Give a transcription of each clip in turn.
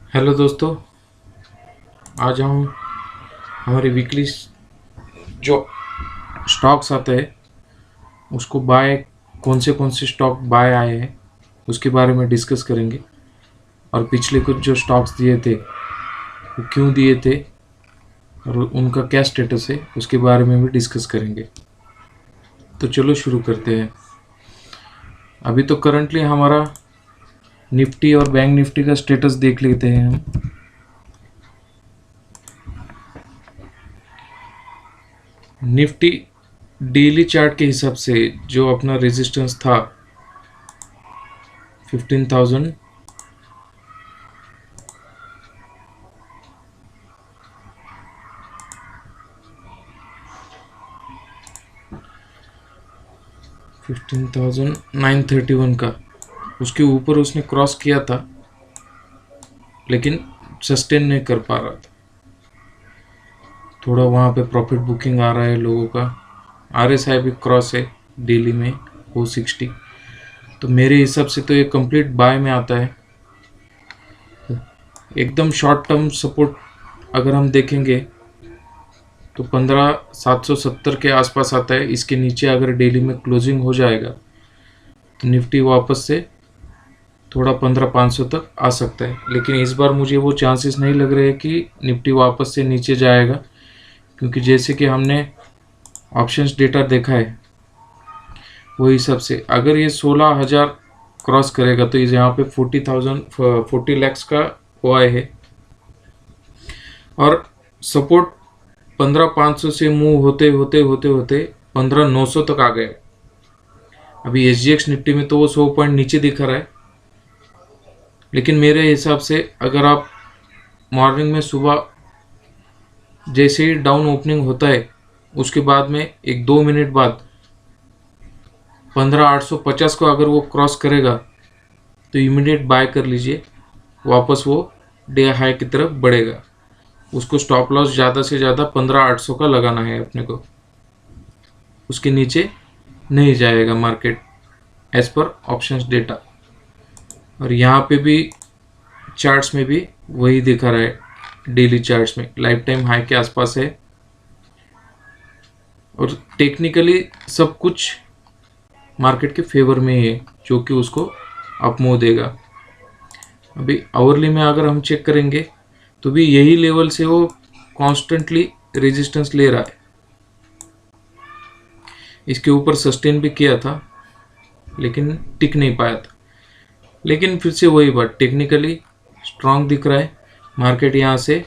Hello दोस्तों। आज हम हमारे वीकली जो स्टॉक्स आते हैं उसको बाय कौन से स्टॉक बाय आए हैं उसके बारे में डिस्कस करेंगे। और पिछले कुछ जो स्टॉक्स दिए थे वो क्यों दिए थे और उनका क्या स्टेटस है उसके बारे में भी डिस्कस करेंगे। तो चलो शुरू करते हैं। अभी तो करंटली हमारा निफ्टी और बैंक निफ्टी का स्टेटस देख लेते हैं हम। निफ्टी डेली चार्ट के हिसाब से जो अपना रेजिस्टेंस था 15,000 15,931 का, उसके ऊपर उसने क्रॉस किया था लेकिन सस्टेन नहीं कर पा रहा था। थोड़ा वहाँ पे प्रॉफिट बुकिंग आ रहा है लोगों का। RSI भी क्रॉस है डेली में 460। तो मेरे हिसाब से तो ये कंप्लीट बाय में आता है। एकदम शॉर्ट टर्म सपोर्ट अगर हम देखेंगे तो 15,770 के आसपास आता है। इसके नीचे अगर डेली में क्लोजिंग हो जाएगा तो निफ्टी वापस से थोड़ा 15,500 तक आ सकता है। लेकिन इस बार मुझे वो चांसेस नहीं लग रहे हैं कि निफ्टी वापस से नीचे जाएगा, क्योंकि जैसे कि हमने ऑप्शंस डेटा देखा है वो हिसाब से अगर ये 16,000 क्रॉस करेगा तो इस यहाँ पे 40 लैक्स का हुआ है। और सपोर्ट 15,500 से मूव होते होते होते होते 15,900 तक आ गए। अभी SGX निफ्टी में तो वो 100 पॉइंट नीचे दिखा रहा है। लेकिन मेरे हिसाब से अगर आप मॉर्निंग में सुबह जैसे ही डाउन ओपनिंग होता है उसके बाद में 1-2 मिनट बाद 15,850 को अगर वो क्रॉस करेगा तो इमीडिएट बाय कर लीजिए। वापस वो डे हाई की तरफ बढ़ेगा। उसको स्टॉप लॉस ज़्यादा से ज़्यादा 15,800 का लगाना है अपने को। उसके नीचे नहीं जाएगा मार्केट एज पर ऑप्शंस डेटा। और यहाँ पे भी चार्ट्स में भी वही दिखा रहा है। डेली चार्ट्स में लाइफ टाइम हाई के आसपास है और टेक्निकली सब कुछ मार्केट के फेवर में है, जो कि उसको अपमूव देगा। अभी आवरली में अगर हम चेक करेंगे तो भी यही लेवल से वो कॉन्स्टेंटली रेजिस्टेंस ले रहा है। इसके ऊपर सस्टेन भी किया था लेकिन टिक नहीं पाया था। लेकिन फिर से वही बात, टेक्निकली स्ट्रांग दिख रहा है मार्केट। यहाँ से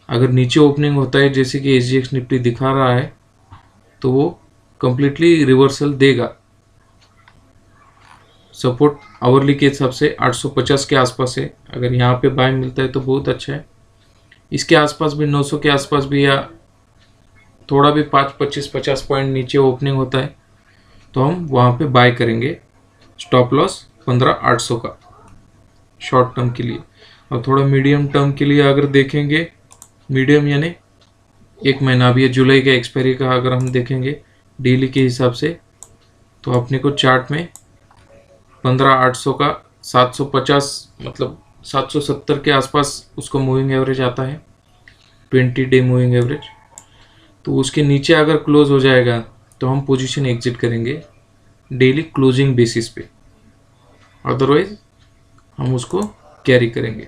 अगर नीचे ओपनिंग होता है जैसे कि SGX निफ्टी दिखा रहा है तो वो कंप्लीटली रिवर्सल देगा। सपोर्ट आवरली के हिसाब से 850 के आसपास है। अगर यहाँ पे बाय मिलता है तो बहुत अच्छा है। इसके आसपास भी 900 के आसपास भी, या थोड़ा भी 5-25-50 पॉइंट नीचे ओपनिंग होता है तो हम वहाँ पे बाय करेंगे। स्टॉप लॉस 15,800 का शॉर्ट टर्म के लिए। और थोड़ा मीडियम टर्म के लिए अगर देखेंगे, मीडियम यानी 1 महीना, अभी जुलाई का एक्सपायरी का अगर हम देखेंगे डेली के हिसाब से तो अपने को चार्ट में 15,800 का 750 मतलब 770 के आसपास उसको मूविंग एवरेज आता है, 20 डे मूविंग एवरेज। तो उसके नीचे अगर क्लोज हो जाएगा तो हम पोजीशन एग्जिट करेंगे डेली क्लोजिंग बेसिस पे। अदरवाइज हम उसको कैरी करेंगे।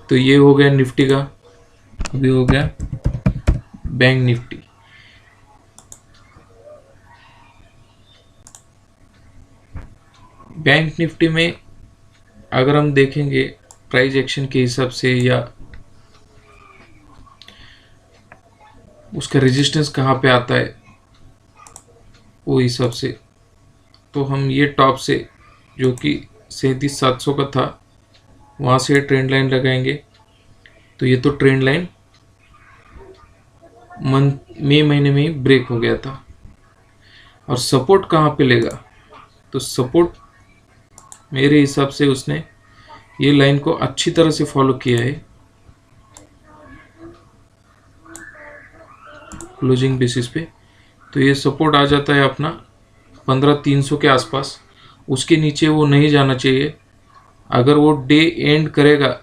तो ये हो गया निफ्टी का। अभी हो गया बैंक निफ्टी। बैंक निफ्टी में अगर हम देखेंगे प्राइस एक्शन के हिसाब से या उसका रेजिस्टेंस कहाँ पे आता है वो हिसाब से, तो हम ये टॉप से जो कि 37,700 का था वहाँ से ट्रेंड लाइन लगाएंगे। तो ये तो ट्रेंड लाइन मई महीने में ही ब्रेक हो गया था। और सपोर्ट कहाँ पे लेगा, तो सपोर्ट मेरे हिसाब से उसने ये लाइन को अच्छी तरह से फॉलो किया है क्लोजिंग बेसिस पे। तो ये सपोर्ट आ जाता है अपना 15,300 के आसपास। उसके नीचे वो नहीं जाना चाहिए। अगर वो डे एंड करेगा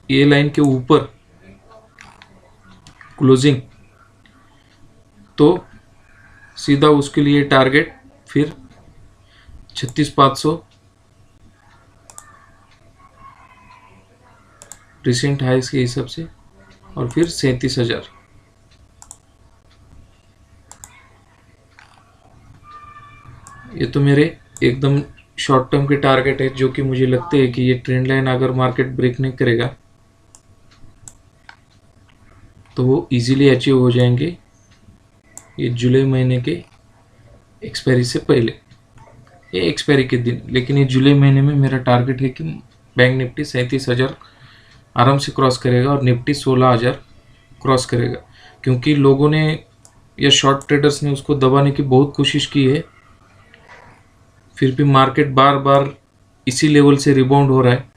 ये लाइन के ऊपर क्लोजिंग, तो सीधा उसके लिए टारगेट फिर 36,500 रिसेंट हाइस के हिसाब से, और फिर 37,000। ये तो मेरे एकदम शॉर्ट टर्म के टारगेट है, जो कि मुझे लगते हैं कि ये ट्रेंड लाइन अगर मार्केट ब्रेक नहीं करेगा तो वो इजीली अचीव हो जाएंगे ये जुलाई महीने के एक्सपायरी से पहले, ये एक्सपायरी के दिन। लेकिन ये जुलाई महीने में मेरा टारगेट है कि बैंक निफ्टी 37,000 आराम से क्रॉस करेगा और निफ्टी 16,000 क्रॉस करेगा, क्योंकि लोगों ने या शॉर्ट ट्रेडर्स ने उसको दबाने की बहुत कोशिश की है, फिर भी मार्केट बार बार इसी लेवल से रिबाउंड हो रहा है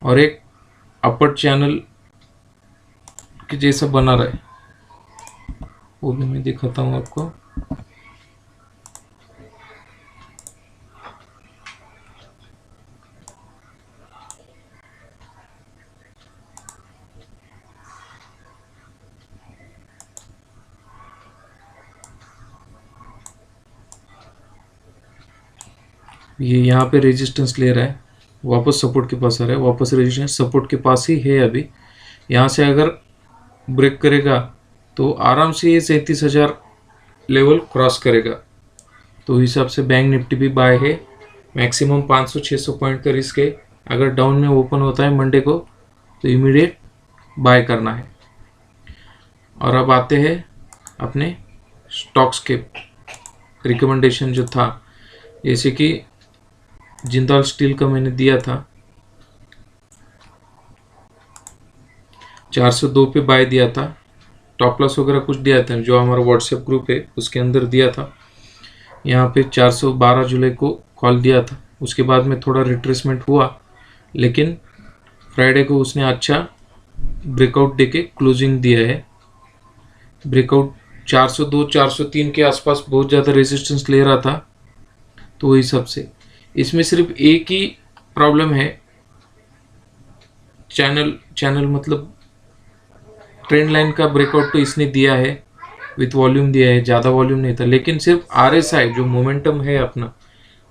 और एक अपर चैनल के जैसा बना रहा है। वो भी मैं दिखाता हूँ आपको। ये यहाँ पे रेजिस्टेंस ले रहा है, वापस सपोर्ट के पास आ रहा है, वापस रेजिस्टेंस सपोर्ट के पास ही है अभी। यहाँ से अगर ब्रेक करेगा तो आराम से ये 37,000 लेवल क्रॉस करेगा। तो हिसाब से बैंक निफ्टी भी बाय है, मैक्सिमम 500-600 पॉइंट का रिस्क है। अगर डाउन में ओपन होता है मंडे को तो इमीडिएट बाय करना है। और अब आते हैं अपने स्टॉक्स के रिकमेंडेशन जो था, जैसे कि जिंदाल स्टील का मैंने दिया था 402 पे बाय दिया था, टॉप लॉस वगैरह कुछ दिया था, जो हमारा व्हाट्सएप ग्रुप है उसके अंदर दिया था। यहाँ पे 412 जुलाई को कॉल दिया था, उसके बाद में थोड़ा रिट्रेसमेंट हुआ, लेकिन फ्राइडे को उसने अच्छा ब्रेकआउट देके क्लोजिंग दिया है। ब्रेकआउट 402 403 के आसपास बहुत ज़्यादा रेजिस्टेंस ले रहा था, तो वही हिसाब से इसमें सिर्फ एक ही प्रॉब्लम है, चैनल मतलब ट्रेंड लाइन का ब्रेकआउट तो इसने दिया है, विथ वॉल्यूम दिया है, ज़्यादा वॉल्यूम नहीं था, लेकिन सिर्फ RSI जो मोमेंटम है अपना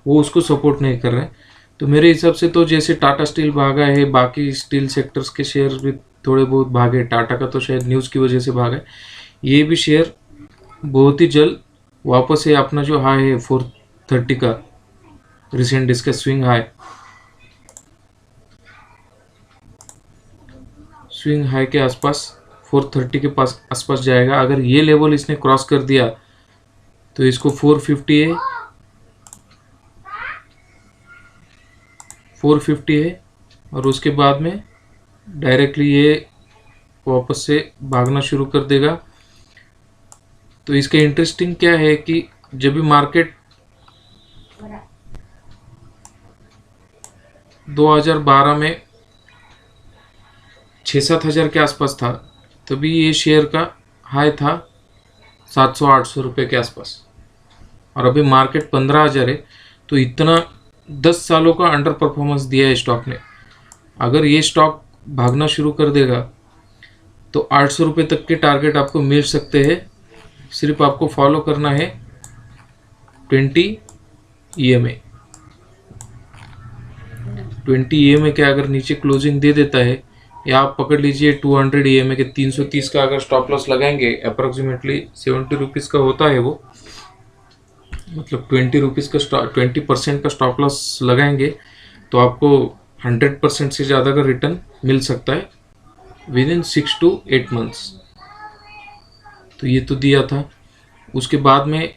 वो उसको सपोर्ट नहीं कर रहे हैं। तो मेरे हिसाब से तो जैसे टाटा स्टील भागा है, बाकी स्टील सेक्टर्स के शेयर भी थोड़े बहुत भागे, टाटा का तो शायद न्यूज़ की वजह से भागा है, ये भी शेयर बहुत ही जल्द वापस है अपना जो हाई है 430 का रिसेंट इसका स्विंग हाई के आसपास 430 के पास आसपास जाएगा। अगर ये लेवल इसने क्रॉस कर दिया तो इसको 450 है और उसके बाद में डायरेक्टली ये वापस से भागना शुरू कर देगा। तो इसका इंटरेस्टिंग क्या है कि जब भी मार्केट 2012 में 6-7 हज़ार के आसपास था, तभी ये शेयर का हाई था 700-800 रुपये के आसपास, और अभी मार्केट 15,000 है। तो इतना 10 सालों का अंडर परफॉर्मेंस दिया है स्टॉक ने। अगर ये स्टॉक भागना शुरू कर देगा तो 800 रुपये तक के टारगेट आपको मिल सकते हैं। सिर्फ आपको फॉलो करना है 20 EMA। 20 EMA के अगर नीचे क्लोजिंग दे देता है, या आप पकड़ लीजिए 200 EMA के 330 का अगर स्टॉप लॉस लगाएंगे, अप्रोक्सीमेटली 70 रुपीज़ का होता है वो, मतलब 20 रुपीज़ का 20% का स्टॉप लॉस लगाएंगे तो आपको 100% से ज़्यादा का रिटर्न मिल सकता है विद इन 6 to 8 मंथ्स। तो ये तो दिया था। उसके बाद में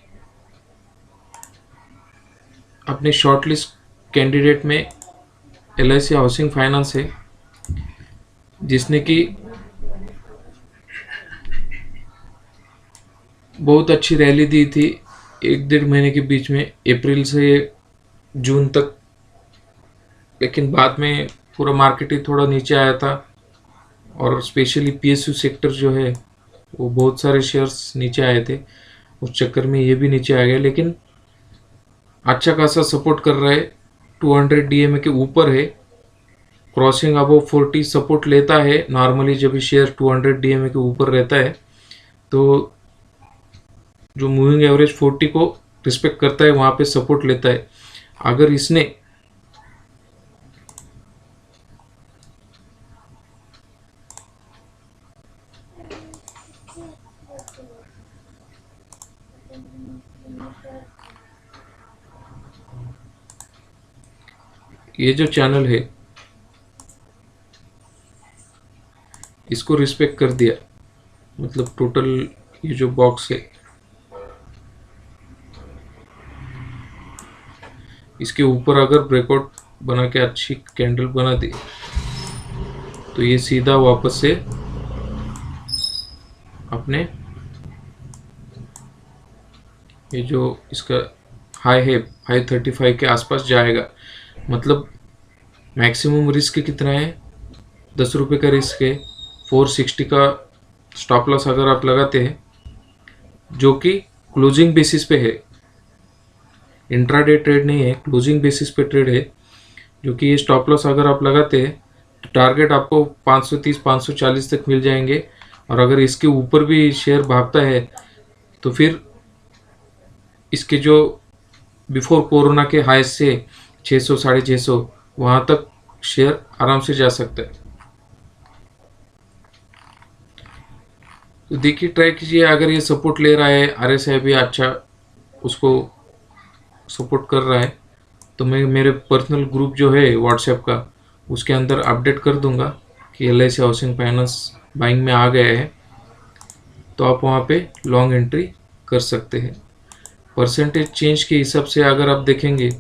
अपने शॉर्टलिस्ट कैंडिडेट में LIC हाउसिंग फाइनेंस है, जिसने कि बहुत अच्छी रैली दी थी 1-1.5 महीने के बीच में, अप्रैल से जून तक, लेकिन बाद में पूरा मार्केट ही थोड़ा नीचे आया था और स्पेशली PSU सेक्टर जो है वो बहुत सारे शेयर्स नीचे आए थे। उस चक्कर में ये भी नीचे आ गया, लेकिन अच्छा खासा सपोर्ट कर रहा है। 200 DMA के ऊपर है, क्रॉसिंग अबव 40 सपोर्ट लेता है नॉर्मली। जब भी शेयर 200 DMA के ऊपर रहता है तो जो मूविंग एवरेज 40 को रिस्पेक्ट करता है वहाँ पे सपोर्ट लेता है। अगर इसने ये जो चैनल है इसको रिस्पेक्ट कर दिया, मतलब टोटल ये जो बॉक्स है इसके ऊपर अगर ब्रेकआउट बना के अच्छी कैंडल बना दी तो ये सीधा वापस से अपने ये जो इसका हाई है 535 के आसपास जाएगा। मतलब मैक्सिमम रिस्क कितना है, 10 रुपये का रिस्क है। 460 का स्टॉप लॉस अगर आप लगाते हैं, जो कि क्लोजिंग बेसिस पे है, इंट्राडे ट्रेड नहीं है, क्लोजिंग बेसिस पे ट्रेड है, जो कि ये स्टॉप लॉस अगर आप लगाते हैं तो टारगेट आपको 530 540 तक मिल जाएंगे। और अगर इसके ऊपर भी शेयर भागता है तो फिर इसके जो बिफोर कोरोना के हाई से 600 650 वहाँ तक शेयर आराम से जा सकता है। तो देखिए, ट्राई कीजिए। अगर ये सपोर्ट ले रहा है, RSI भी अच्छा उसको सपोर्ट कर रहा है, तो मैं मेरे पर्सनल ग्रुप जो है व्हाट्सएप का उसके अंदर अपडेट कर दूंगा कि LIC हाउसिंग फाइनेंस बाइंग में आ गया है, तो आप वहाँ पे लॉन्ग एंट्री कर सकते हैं। परसेंटेज चेंज के हिसाब से अगर आप देखेंगे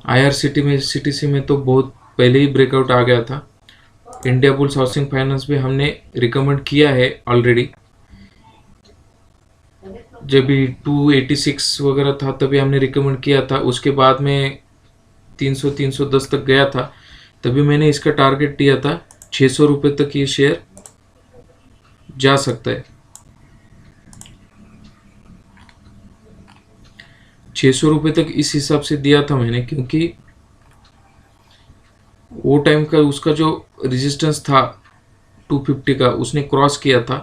IRCTC में तो बहुत पहले ही ब्रेकआउट आ गया था। इंडिया बुल्स हाउसिंग फाइनेंस भी हमने रिकमेंड किया है ऑलरेडी। जब भी 286 वगैरह था तभी हमने रिकमेंड किया था, उसके बाद में 300 310 तक गया था, तभी मैंने इसका टारगेट दिया था 600 रुपये तक ये शेयर जा सकता है। 600 रुपये तक इस हिसाब से दिया था मैंने, क्योंकि वो टाइम का उसका जो रेजिस्टेंस था 250 का उसने क्रॉस किया था।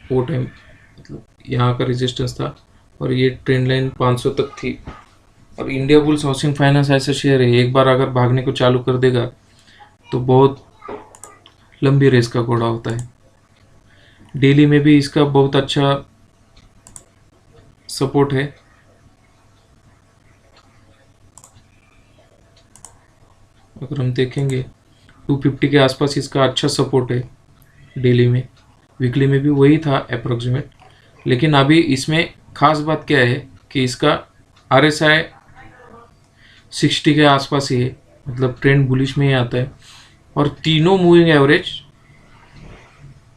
वो टाइम मतलब यहाँ का रेजिस्टेंस था और ये ट्रेंड लाइन 500 तक थी। और इंडिया बुल्स हाउसिंग फाइनेंस ऐसा शेयर है, एक बार अगर भागने को चालू कर देगा तो बहुत लंबी रेस का घोड़ा होता है। डेली में भी इसका बहुत अच्छा सपोर्ट है। अगर हम देखेंगे 250 के आसपास इसका अच्छा सपोर्ट है डेली में, वीकली में भी वही था अप्रोक्सीमेट। लेकिन अभी इसमें खास बात क्या है कि इसका RSI 60 के आसपास ही है, मतलब ट्रेंड बुलिश में ही आता है और तीनों मूविंग एवरेज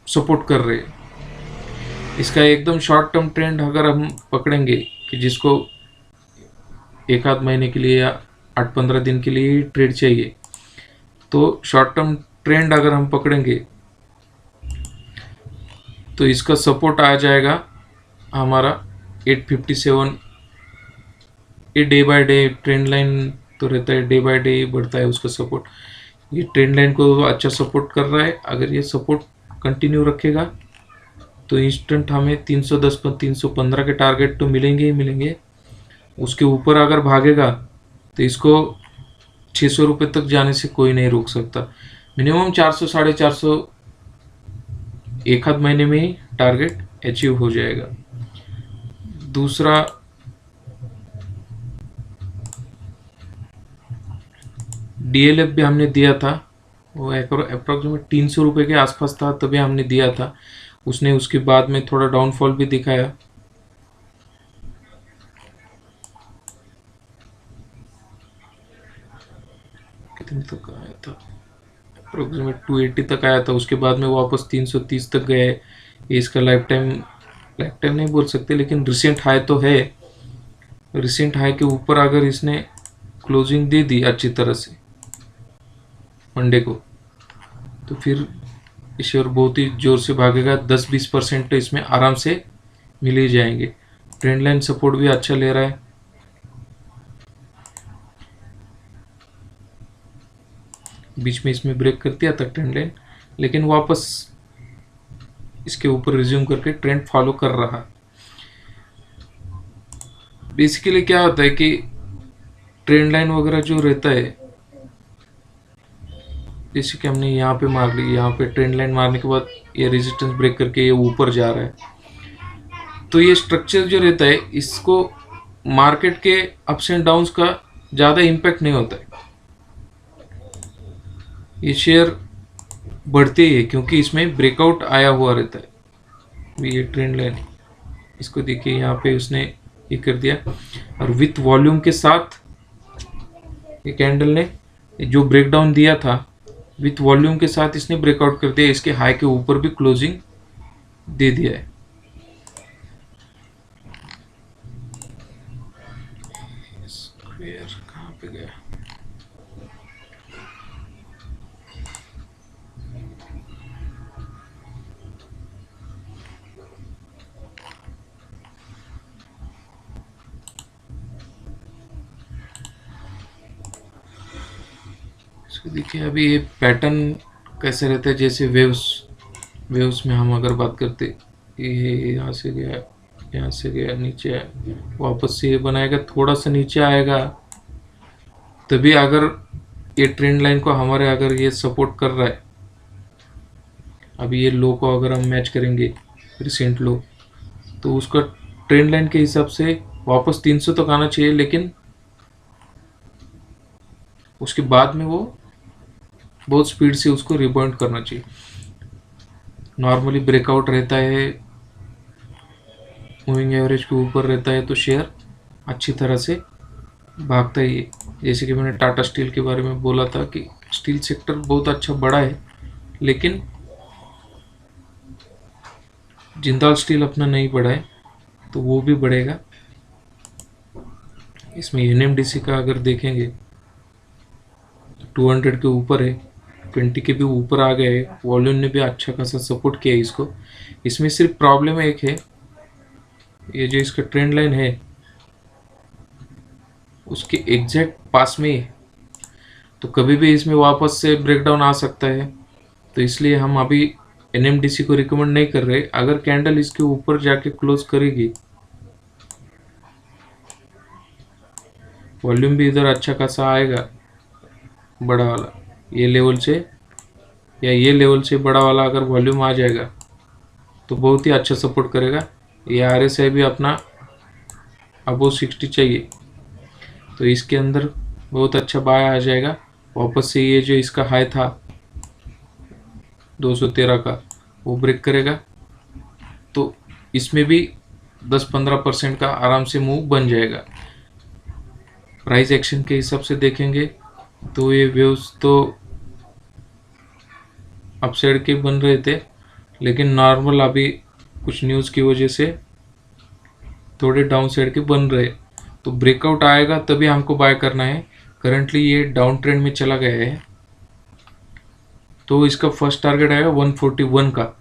सपोर्ट कर रहे हैं। इसका एकदम शॉर्ट टर्म ट्रेंड अगर हम पकड़ेंगे कि जिसको एक आध महीने के लिए या 8-15 दिन के लिए ट्रेड चाहिए, तो शॉर्ट टर्म ट्रेंड अगर हम पकड़ेंगे तो इसका सपोर्ट आ जाएगा हमारा 857। ये day by day trend line तो रहता है, डे बाय डे बढ़ता है उसका सपोर्ट। ये ट्रेंड लाइन को अच्छा सपोर्ट कर रहा है। अगर ये सपोर्ट कंटिन्यू रखेगा तो इंस्टेंट हमें 310 पर 315 के टारगेट तो मिलेंगे ही मिलेंगे। उसके ऊपर अगर भागेगा तो इसको 600 रुपये तक जाने से कोई नहीं रोक सकता। मिनिमम 400 450 एक आध महीने में ही टारगेट अचीव हो जाएगा। दूसरा DLF भी हमने दिया था, वो अप्रोक्सीमेट 300 रुपये के आसपास था तभी हमने दिया था। उसने उसके बाद में थोड़ा डाउनफॉल भी दिखाया। कितने तक आया था, अप्रोक्सीमेट 280 तक आया था। उसके बाद में वापस 330 तक गए। ये इसका लाइफ टाइम नहीं बोल सकते, लेकिन रिसेंट हाई तो है। रिसेंट हाई के ऊपर अगर इसने क्लोजिंग दे दी अच्छी तरह से मंडे को, तो फिर शेयर बहुत ही जोर से भागेगा। 10-20% तो इसमें आराम से मिल ही जाएंगे। ट्रेंड लाइन सपोर्ट भी अच्छा ले रहा है। बीच में इसमें ब्रेक कर दिया था ट्रेंड लाइन, लेकिन वापस इसके ऊपर रिज्यूम करके ट्रेंड फॉलो कर रहा है। बेसिकली क्या होता है कि ट्रेंड लाइन वगैरह जो रहता है, जैसे कि हमने यहाँ पे मार ली, यहाँ पे ट्रेंड लाइन मारने के बाद ये रेजिस्टेंस ब्रेक करके ये ऊपर जा रहा है, तो ये स्ट्रक्चर जो रहता है इसको मार्केट के अप्स एंड डाउन्स का ज़्यादा इम्पैक्ट नहीं होता है। ये शेयर बढ़ते ही है क्योंकि इसमें ब्रेकआउट आया हुआ रहता है। ये ट्रेंड लाइन, इसको देखिए यहाँ पे उसने ये कर दिया, और विथ वॉल्यूम के साथ ये कैंडल ने जो ब्रेकडाउन दिया था विथ वॉल्यूम के साथ इसने ब्रेकआउट कर दिया, इसके हाई के ऊपर भी क्लोजिंग दे दिया है। स्क्वायर कहाँ पे गया? देखिए अभी ये पैटर्न कैसे रहता है, जैसे वेव्स में हम अगर बात करते, ये यहाँ से गया, यहाँ से गया, नीचे आया, वापस से ये बनाएगा, थोड़ा सा नीचे आएगा, तभी अगर ये ट्रेंड लाइन को हमारे अगर ये सपोर्ट कर रहा है, अभी ये लो को अगर हम मैच करेंगे रिसेंट लो, तो उसका ट्रेंड लाइन के हिसाब से वापस 300 तक आना चाहिए, लेकिन उसके बाद में वो बहुत स्पीड से उसको रिबाउंड करना चाहिए। नॉर्मली ब्रेकआउट रहता है, मूविंग एवरेज के ऊपर रहता है, तो शेयर अच्छी तरह से भागता ही है। जैसे कि मैंने टाटा स्टील के बारे में बोला था कि स्टील सेक्टर बहुत अच्छा बड़ा है, लेकिन जिंदाल स्टील अपना नहीं बढ़ा है, तो वो भी बढ़ेगा। इसमें एनएमडीसी का अगर देखेंगे 200 के ऊपर है, 20 के भी ऊपर आ गए, वॉल्यूम ने भी अच्छा खासा सपोर्ट किया है इसको। इसमें सिर्फ प्रॉब्लम एक है, ये जो इसका ट्रेंड लाइन है उसके एग्जैक्ट पास में है, तो कभी भी इसमें वापस से ब्रेकडाउन आ सकता है। तो इसलिए हम अभी एनएमडीसी को रिकमेंड नहीं कर रहे। अगर कैंडल इसके ऊपर जाके क्लोज करेगी, वॉल्यूम भी इधर अच्छा खासा आएगा, बड़ा वाला ये लेवल से या ये लेवल से बड़ा वाला अगर वॉल्यूम आ जाएगा तो बहुत ही अच्छा सपोर्ट करेगा। ये आरएसआई भी अपना अबो 60 चाहिए, तो इसके अंदर बहुत अच्छा बाय आ जाएगा। वापस से ये जो इसका हाई था 213 का, वो ब्रेक करेगा, तो इसमें भी 10-15% का आराम से मूव बन जाएगा। प्राइस एक्शन के हिसाब से देखेंगे तो ये वेव्स तो अपसाइड के बन रहे थे, लेकिन नॉर्मल अभी कुछ न्यूज़ की वजह से थोड़े डाउन साइड के बन रहे, तो ब्रेकआउट आएगा तभी हमको बाय करना है। करंटली ये डाउन ट्रेंड में चला गया है, तो इसका फर्स्ट टारगेट आएगा 141 का,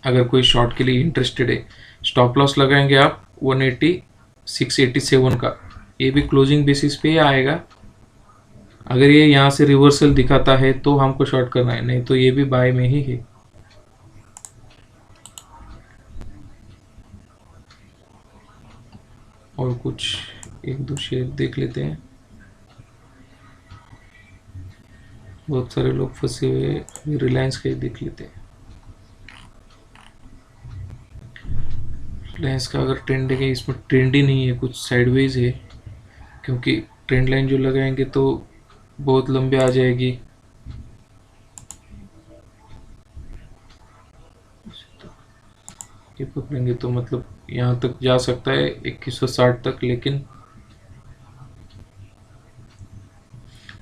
अगर कोई शॉर्ट के लिए इंटरेस्टेड है। स्टॉप लॉस लगाएंगे आप 180 687 का, ये भी क्लोजिंग बेसिस पे आएगा। अगर ये यहाँ से रिवर्सल दिखाता है तो हमको शॉर्ट करना है, नहीं तो ये भी बाय में ही है। और कुछ एक दो शेयर देख लेते हैं, बहुत सारे लोग फंसे हुए। रिलायंस का ही देख लेते हैं। रिलायंस का अगर ट्रेंड है, इसमें ट्रेंड ही नहीं है, कुछ साइडवेज है, क्योंकि ट्रेंड लाइन जो लगाएंगे तो बहुत लंबे आ जाएगी। ये पकड़ेंगे तो मतलब यहाँ तक जा सकता है 2160 तक, लेकिन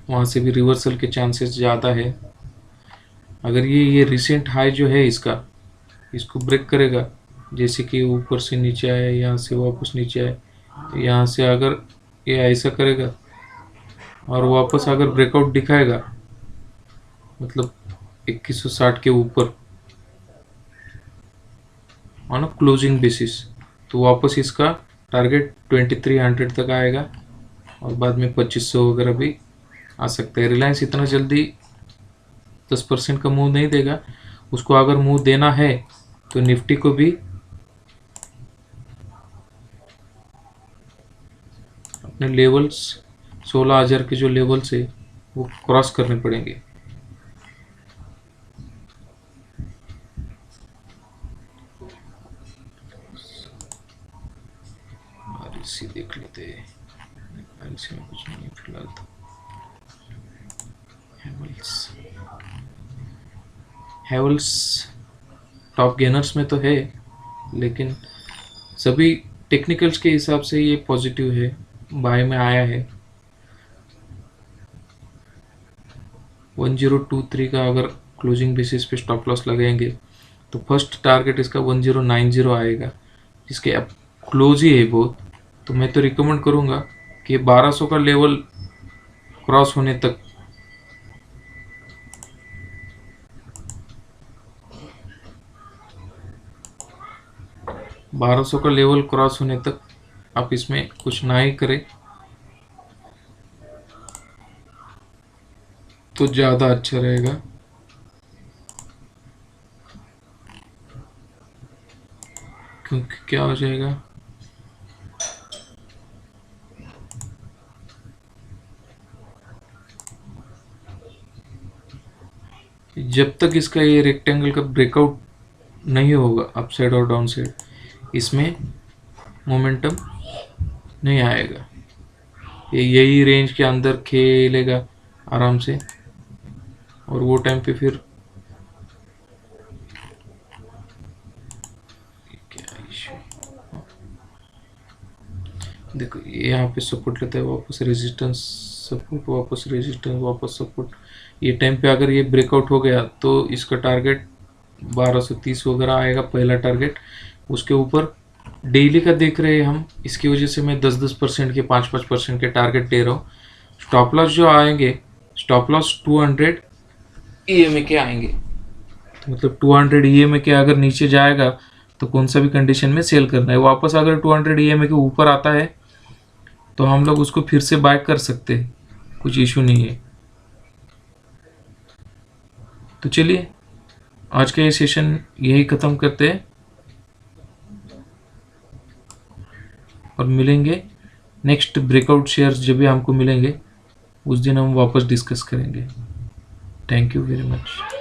वहाँ से भी रिवर्सल के चांसेस ज़्यादा है। अगर ये रिसेंट हाई जो है इसका, इसको ब्रेक करेगा, जैसे कि ऊपर से नीचे आया, यहाँ से वापस नीचे आया, यहाँ से अगर ये ऐसा करेगा और वापस अगर ब्रेकआउट दिखाएगा, मतलब 2160 के ऊपर ऑन अ क्लोजिंग बेसिस, तो वापस इसका टारगेट 2300 तक आएगा और बाद में 2500 वगैरह भी आ सकते हैं। रिलायंस इतना जल्दी 10% का मूव नहीं देगा, उसको अगर मूव देना है तो निफ्टी को भी अपने लेवल्स 16,000 के जो लेवल्स है वो क्रॉस करने पड़ेंगे। आरएलसी देख लेते हैं, आरएलसी में कुछ नहीं फिलहाल तो। हैवल्स टॉप गेनर्स में तो है, लेकिन सभी टेक्निकल्स के हिसाब से ये पॉजिटिव है, बाय में आया है। 1023 का अगर क्लोजिंग बेसिस पे स्टॉप लॉस लगाएंगे तो फर्स्ट टारगेट इसका 1090 आएगा, जिसके अब क्लोज ही है बहुत। तो मैं तो रिकमेंड करूँगा कि 1200 का लेवल क्रॉस होने तक आप इसमें कुछ ना ही करें तो ज़्यादा अच्छा रहेगा। क्योंकि क्या हो जाएगा, जब तक इसका ये रेक्टेंगल का ब्रेकआउट नहीं होगा अप साइड और डाउन साइड, इसमें मोमेंटम नहीं आएगा। ये यही रेंज के अंदर खेलेगा आराम से, और वो टाइम पे फिर क्या इशू, देखो यहाँ पे सपोर्ट लेता है, वापस रेजिस्टेंस, सपोर्ट, वापस रेजिस्टेंस, वापस सपोर्ट। ये टाइम पे अगर ये ब्रेकआउट हो गया तो इसका टारगेट 1230 वगैरह आएगा पहला टारगेट। उसके ऊपर डेली का देख रहे हैं हम, इसकी वजह से मैं 10% के 5% के टारगेट दे रहा हूँ। स्टॉप लॉस जो आएंगे, स्टॉप लॉस 200 EMA के आएंगे, तो मतलब 200 EMA के अगर नीचे जाएगा तो कौन सा भी कंडीशन में सेल करना है। वापस अगर 200 EMA के ऊपर आता है तो हम लोग उसको फिर से बाय कर सकते हैं, कुछ इशू नहीं है। तो चलिए आज का ये सेशन यही ख़त्म करते हैं और मिलेंगे नेक्स्ट ब्रेकआउट शेयर्स जब भी हमको मिलेंगे उस दिन हम वापस डिस्कस करेंगे। Thank you very much.